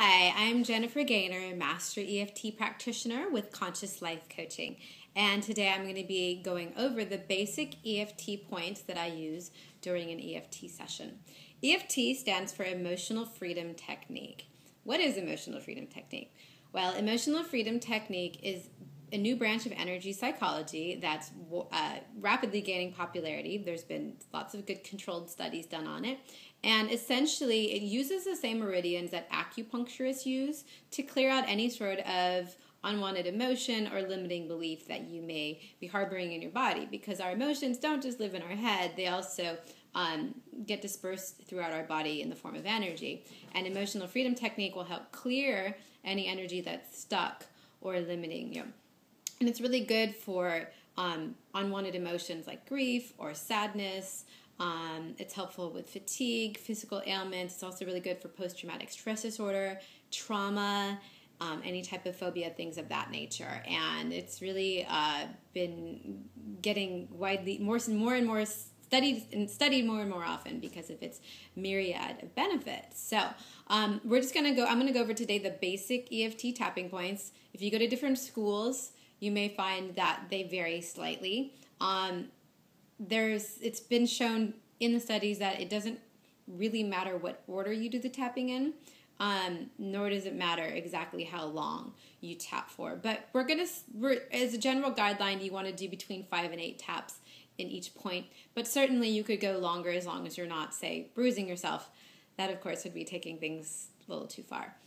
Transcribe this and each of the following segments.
Hi, I'm Jennifer Gaynor, Master EFT Practitioner with Conscious Life Coaching. And today I'm going to be going over the basic EFT points that I use during an EFT session. EFT stands for Emotional Freedom Technique. What is Emotional Freedom Technique? Well, Emotional Freedom Technique is a new branch of energy psychology that's rapidly gaining popularity. There's been lots of good controlled studies done on it. And essentially, it uses the same meridians that acupuncturists use to clear out any sort of unwanted emotion or limiting belief that you may be harboring in your body. Because our emotions don't just live in our head, they also get dispersed throughout our body in the form of energy. And Emotional Freedom Technique will help clear any energy that's stuck or limiting you. And it's really good for unwanted emotions like grief or sadness. It's helpful with fatigue, physical ailments. It's also really good for post-traumatic stress disorder, trauma, any type of phobia, things of that nature. And it's really been getting widely more and more studied more and more often because of its myriad of benefits. So I'm going to go over today the basic EFT tapping points. If you go to different schools, you may find that they vary slightly. It's been shown in the studies that it doesn't really matter what order you do the tapping in, nor does it matter exactly how long you tap for. But as a general guideline, you want to do between 5 and 8 taps in each point. But certainly you could go longer as long as you're not, say, bruising yourself. That, of course, would be taking things a little too far.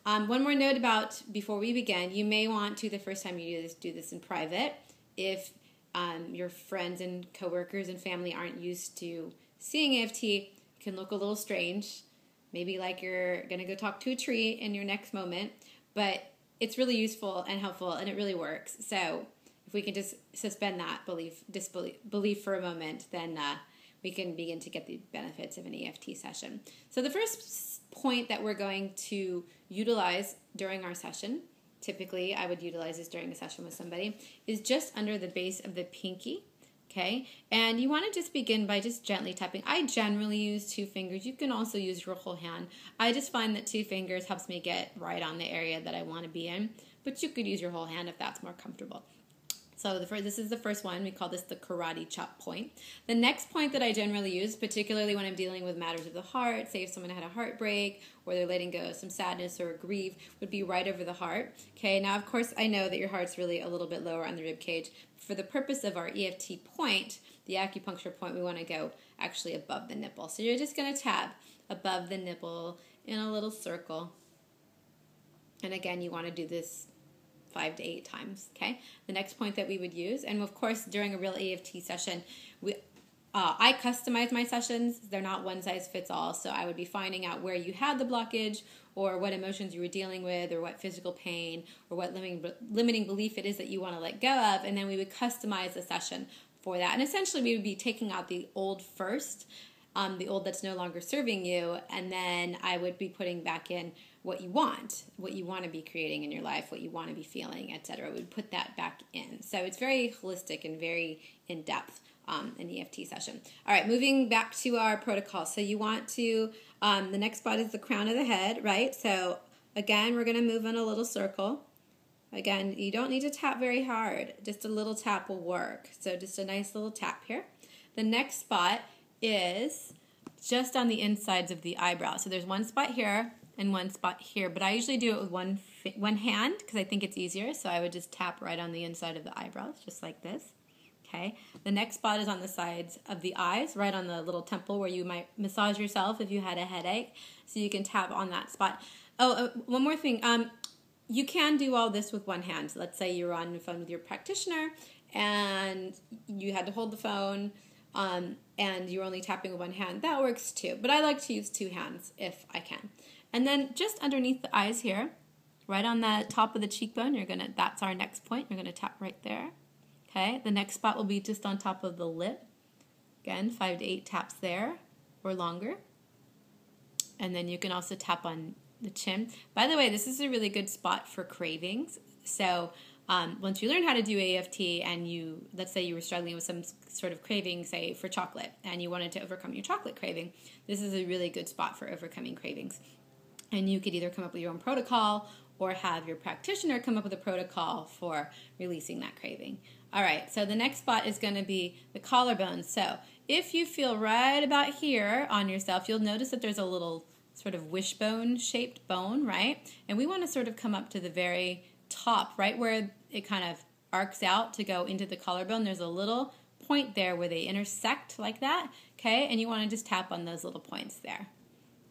One more note about before we begin, you may want to, the first time you do this in private, if your friends and coworkers and family aren't used to seeing EFT, it can look a little strange, maybe like you're going to go talk to a tree in your next moment, but it's really useful and helpful, and it really works. So if we can just suspend that disbelief for a moment, then we can begin to get the benefits of an EFT session. So the first point that we're going to utilize during our session, typically I would utilize this during a session with somebody, is just under the base of the pinky, okay? And you want to just begin by just gently tapping. I generally use 2 fingers. You can also use your whole hand. I just find that 2 fingers helps me get right on the area that I want to be in, but you could use your whole hand if that's more comfortable. So this is the first one. We call this the karate chop point. The next point that I generally use, particularly when I'm dealing with matters of the heart, say if someone had a heartbreak or they're letting go of some sadness or grief, would be right over the heart. Okay, now of course I know that your heart's really a little bit lower on the rib cage. For the purpose of our EFT point, the acupuncture point, we want to go actually above the nipple. So you're just going to tap above the nipple in a little circle. And again, you want to do this 5 to 8 times, okay? The next point that we would use, and of course during a real EFT session, I customize my sessions. They're not one size fits all, so I would be finding out where you had the blockage or what emotions you were dealing with or what physical pain or what limiting belief it is that you want to let go of, and then we would customize the session for that. And essentially we would be taking out the old first, the old that's no longer serving you, and then I would be putting back in what you want to be creating in your life, what you want to be feeling, etc. We would put that back in. So it's very holistic and very in-depth, an EFT session. All right, moving back to our protocol. So you want to, the next spot is the crown of the head, right? So again, we're going to move in a little circle. Again, you don't need to tap very hard. Just a little tap will work. So just a nice little tap here. The next spot is just on the insides of the eyebrow. So there's one spot here and one spot here, but I usually do it with one hand because I think it's easier. So I would just tap right on the inside of the eyebrows, just like this. Okay. The next spot is on the sides of the eyes, right on the little temple where you might massage yourself if you had a headache. So you can tap on that spot. Oh, one more thing. You can do all this with one hand. So let's say you're on the phone with your practitioner and you had to hold the phone, and you're only tapping with one hand. That works too. But I like to use 2 hands if I can. And then just underneath the eyes here, right on the top of the cheekbone, that's our next point. You're gonna tap right there. Okay, the next spot will be just on top of the lip. Again, 5 to 8 taps there or longer. And then you can also tap on the chin. By the way, this is a really good spot for cravings. So once you learn how to do EFT and let's say you were struggling with some sort of craving, say for chocolate, and you wanted to overcome your chocolate craving, this is a really good spot for overcoming cravings. And you could either come up with your own protocol or have your practitioner come up with a protocol for releasing that craving. All right, so the next spot is going to be the collarbone. So if you feel right about here on yourself, you'll notice that there's a little sort of wishbone shaped bone, right? And we want to sort of come up to the very top, right where it kind of arcs out to go into the collarbone. There's a little point there where they intersect like that, okay? And you want to just tap on those little points there,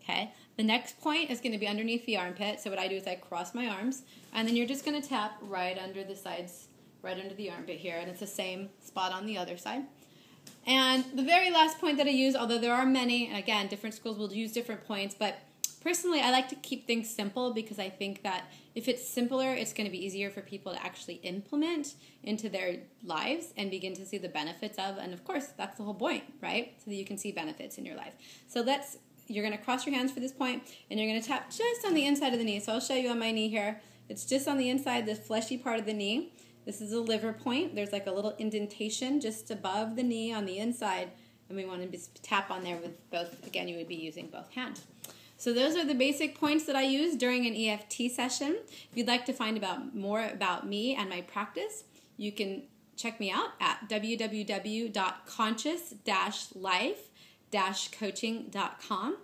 okay? The next point is going to be underneath the armpit. So what I do is I cross my arms, and then you're just going to tap right under the sides, right under the armpit here, and it's the same spot on the other side. And the very last point that I use, although there are many, and again, different schools will use different points, but personally I like to keep things simple because I think that if it's simpler, it's going to be easier for people to actually implement into their lives and begin to see the benefits of, and of course, that's the whole point, right? So that you can see benefits in your life. So you're going to cross your hands for this point, and you're going to tap just on the inside of the knee. So I'll show you on my knee here. It's just on the inside, the fleshy part of the knee. This is a liver point. There's like a little indentation just above the knee on the inside, and we want to just tap on there with both. Again, you would be using both hands. So those are the basic points that I use during an EFT session. If you'd like to find more about me and my practice, you can check me out at www.conscious-life-coaching.com.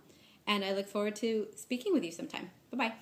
And I look forward to speaking with you sometime. Bye-bye.